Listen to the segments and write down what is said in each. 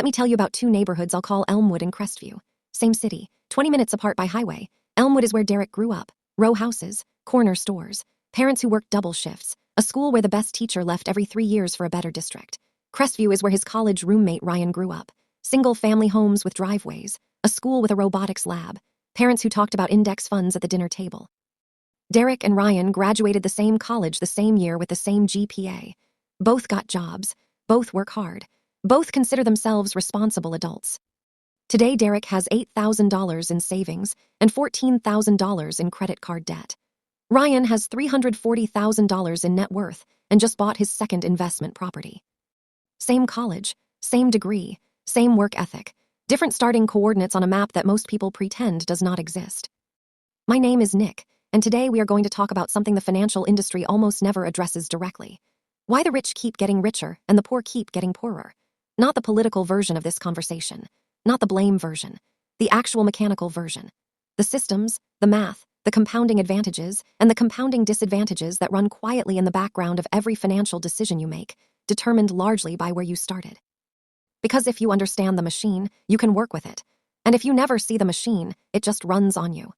Let me tell you about two neighborhoods I'll call Elmwood and Crestview. Same city, 20 minutes apart by highway. Elmwood is where Derek grew up. Row houses, corner stores, parents who worked double shifts, a school where the best teacher left every 3 years for a better district. Crestview is where his college roommate Ryan grew up. Single-family homes with driveways, a school with a robotics lab, parents who talked about index funds at the dinner table. Derek and Ryan graduated the same college the same year with the same GPA. Both got jobs, both work hard, both consider themselves responsible adults. Today, Derek has $8,000 in savings and $14,000 in credit card debt. Ryan has $340,000 in net worth and just bought his second investment property. Same college, same degree, same work ethic, different starting coordinates on a map that most people pretend does not exist. My name is Nick, and today we are going to talk about something the financial industry almost never addresses directly. Why the rich keep getting richer and the poor keep getting poorer. Not the political version of this conversation, not the blame version, the actual mechanical version. The systems, the math, the compounding advantages, and the compounding disadvantages that run quietly in the background of every financial decision you make, determined largely by where you started. Because if you understand the machine, you can work with it. And if you never see the machine, it just runs on you.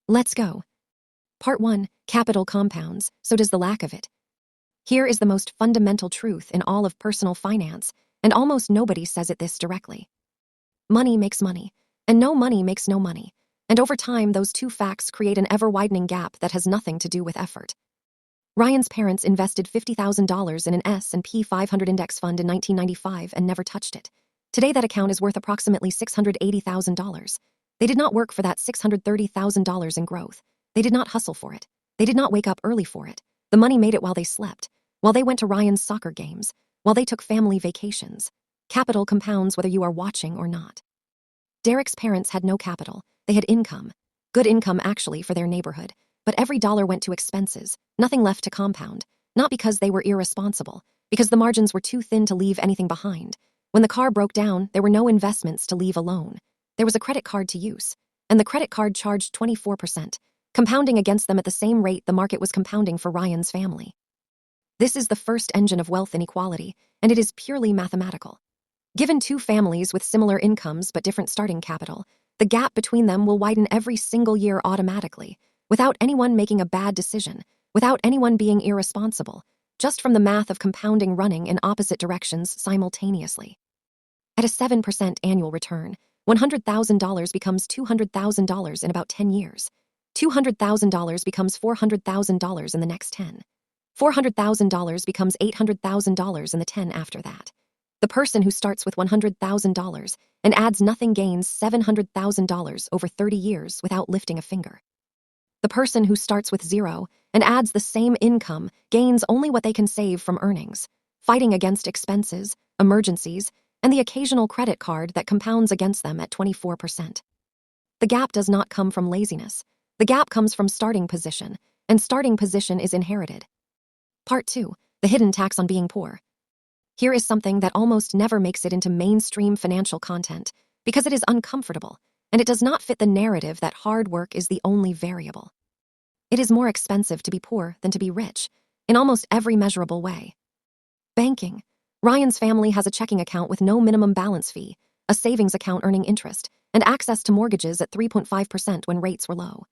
Let's go. Part 1, capital compounds, so does the lack of it. Here is the most fundamental truth in all of personal finance, and almost nobody says it this directly. Money makes money, and no money makes no money. And over time, those two facts create an ever-widening gap that has nothing to do with effort. Ryan's parents invested $50,000 in an S&P 500 index fund in 1995 and never touched it. Today, that account is worth approximately $680,000. They did not work for that $630,000 in growth. They did not hustle for it. They did not wake up early for it. The money made it while they slept, while they went to Ryan's soccer games, while they took family vacations. Capital compounds whether you are watching or not. Derek's parents had no capital. They had income. Good income, actually, for their neighborhood. But every dollar went to expenses, nothing left to compound. Not because they were irresponsible, because the margins were too thin to leave anything behind. When the car broke down, there were no investments to leave alone. There was a credit card to use, and the credit card charged 24%, compounding against them at the same rate the market was compounding for Ryan's family. This is the first engine of wealth inequality, and it is purely mathematical. Given two families with similar incomes but different starting capital, the gap between them will widen every single year automatically, without anyone making a bad decision, without anyone being irresponsible, just from the math of compounding running in opposite directions simultaneously. At a 7% annual return, $100,000 becomes $200,000 in about 10 years. $200,000 becomes $400,000 in the next 10. $400,000 becomes $800,000 in the 10 after that. The person who starts with $100,000 and adds nothing gains $700,000 over 30 years without lifting a finger. The person who starts with zero and adds the same income gains only what they can save from earnings, fighting against expenses, emergencies, and the occasional credit card that compounds against them at 24%. The gap does not come from laziness. The gap comes from starting position, and starting position is inherited. Part 2, the hidden tax on being poor. Here is something that almost never makes it into mainstream financial content because it is uncomfortable, and it does not fit the narrative that hard work is the only variable. It is more expensive to be poor than to be rich, in almost every measurable way. Banking. Ryan's family has a checking account with no minimum balance fee, a savings account earning interest, and access to mortgages at 3.5% when rates were low.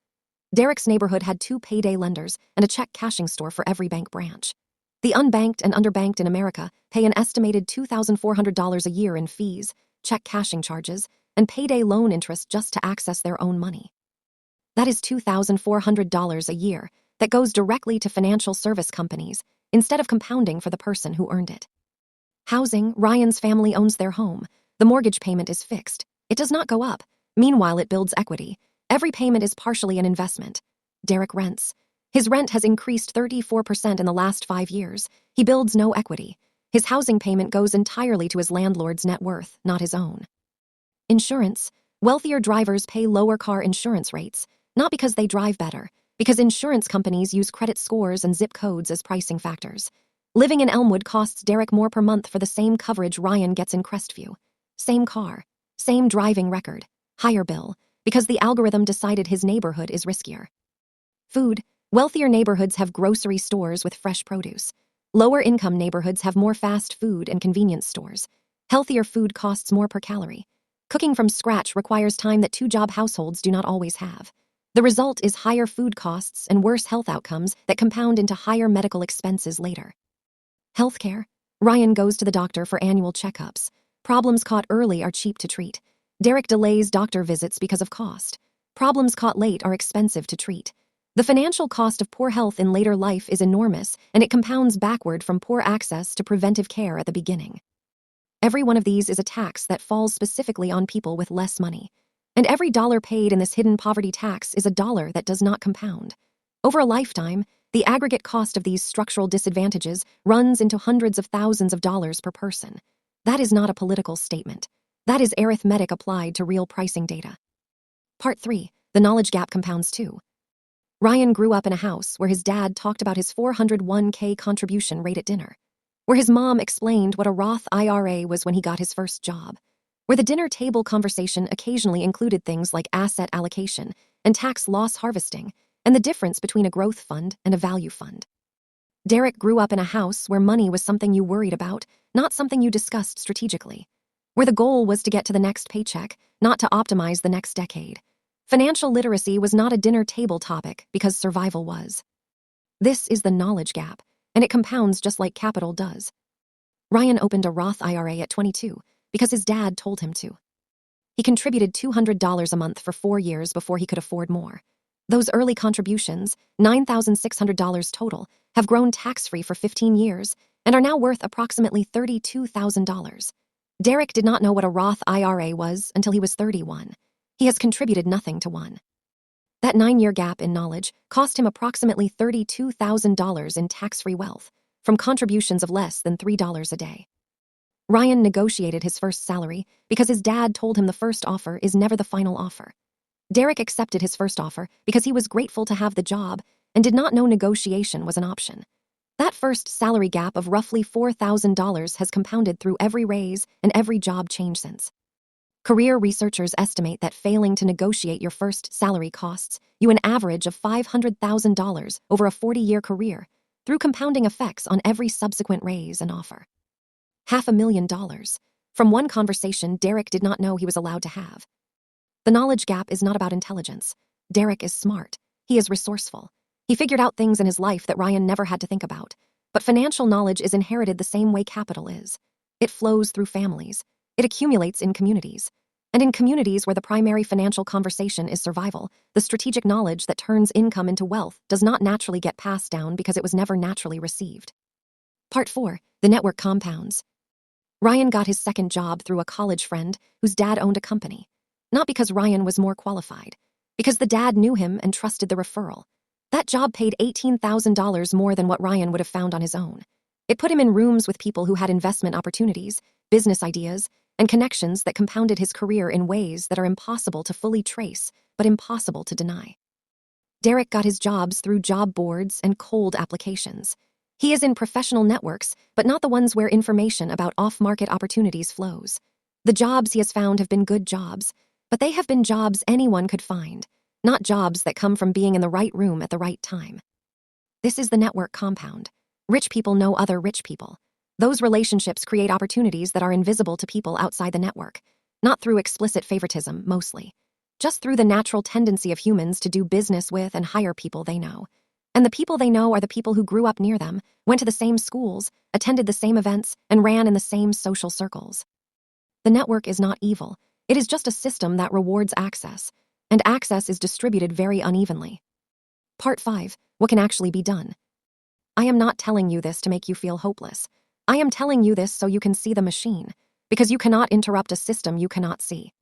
Derek's neighborhood had 2 payday lenders and a check cashing store for every bank branch. The unbanked and underbanked in America pay an estimated $2,400 a year in fees, check cashing charges, and payday loan interest just to access their own money. That is $2,400 a year that goes directly to financial service companies instead of compounding for the person who earned it. Housing. Ryan's family owns their home. The mortgage payment is fixed. It does not go up. Meanwhile, it builds equity. Every payment is partially an investment. Derek rents. His rent has increased 34% in the last 5 years. He builds no equity. His housing payment goes entirely to his landlord's net worth, not his own. Insurance. Wealthier drivers pay lower car insurance rates, not because they drive better, because insurance companies use credit scores and zip codes as pricing factors. Living in Elmwood costs Derek more per month for the same coverage Ryan gets in Crestview. Same car, same driving record, higher bill, because the algorithm decided his neighborhood is riskier. Food. Wealthier neighborhoods have grocery stores with fresh produce. Lower-income neighborhoods have more fast food and convenience stores. Healthier food costs more per calorie. Cooking from scratch requires time that two-job households do not always have. The result is higher food costs and worse health outcomes that compound into higher medical expenses later. Healthcare. Ryan goes to the doctor for annual checkups. Problems caught early are cheap to treat. Derek delays doctor visits because of cost. Problems caught late are expensive to treat. The financial cost of poor health in later life is enormous, and it compounds backward from poor access to preventive care at the beginning. Every one of these is a tax that falls specifically on people with less money. And every dollar paid in this hidden poverty tax is a dollar that does not compound. Over a lifetime, the aggregate cost of these structural disadvantages runs into hundreds of thousands of dollars per person. That is not a political statement. That is arithmetic applied to real pricing data. Part 3. The knowledge gap compounds too. Ryan grew up in a house where his dad talked about his 401k contribution rate at dinner, where his mom explained what a Roth IRA was when he got his first job, where the dinner table conversation occasionally included things like asset allocation and tax loss harvesting, and the difference between a growth fund and a value fund. Derek grew up in a house where money was something you worried about, not something you discussed strategically, where the goal was to get to the next paycheck, not to optimize the next decade. Financial literacy was not a dinner table topic because survival was. This is the knowledge gap, and it compounds just like capital does. Ryan opened a Roth IRA at 22 because his dad told him to. He contributed $200 a month for 4 years before he could afford more. Those early contributions, $9,600 total, have grown tax-free for 15 years and are now worth approximately $32,000. Derek did not know what a Roth IRA was until he was 31. He has contributed nothing to one. That 9-year gap in knowledge cost him approximately $32,000 in tax-free wealth from contributions of less than $3 a day. Ryan negotiated his first salary because his dad told him the first offer is never the final offer. Derek accepted his first offer because he was grateful to have the job and did not know negotiation was an option. That first salary gap of roughly $4,000 has compounded through every raise and every job change since. Career researchers estimate that failing to negotiate your first salary costs you an average of $500,000 over a 40-year career through compounding effects on every subsequent raise and offer. $500,000 from one conversation Derek did not know he was allowed to have. The knowledge gap is not about intelligence. Derek is smart. He is resourceful. He figured out things in his life that Ryan never had to think about. But financial knowledge is inherited the same way capital is. It flows through families. It accumulates in communities. And in communities where the primary financial conversation is survival, the strategic knowledge that turns income into wealth does not naturally get passed down because it was never naturally received. Part 4. The network compounds. Ryan got his second job through a college friend whose dad owned a company. Not because Ryan was more qualified, because the dad knew him and trusted the referral. That job paid $18,000 more than what Ryan would have found on his own. It put him in rooms with people who had investment opportunities, business ideas, and connections that compounded his career in ways that are impossible to fully trace, but impossible to deny. Derek got his jobs through job boards and cold applications. He is in professional networks, but not the ones where information about off-market opportunities flows. The jobs he has found have been good jobs, but they have been jobs anyone could find, not jobs that come from being in the right room at the right time. This is the network compound. Rich people know other rich people. Those relationships create opportunities that are invisible to people outside the network, not through explicit favoritism, mostly, just through the natural tendency of humans to do business with and hire people they know. And the people they know are the people who grew up near them, went to the same schools, attended the same events, and ran in the same social circles. The network is not evil. It is just a system that rewards access, and access is distributed very unevenly. Part 5. What can actually be done? I am not telling you this to make you feel hopeless. I am telling you this so you can see the machine, because you cannot interrupt a system you cannot see.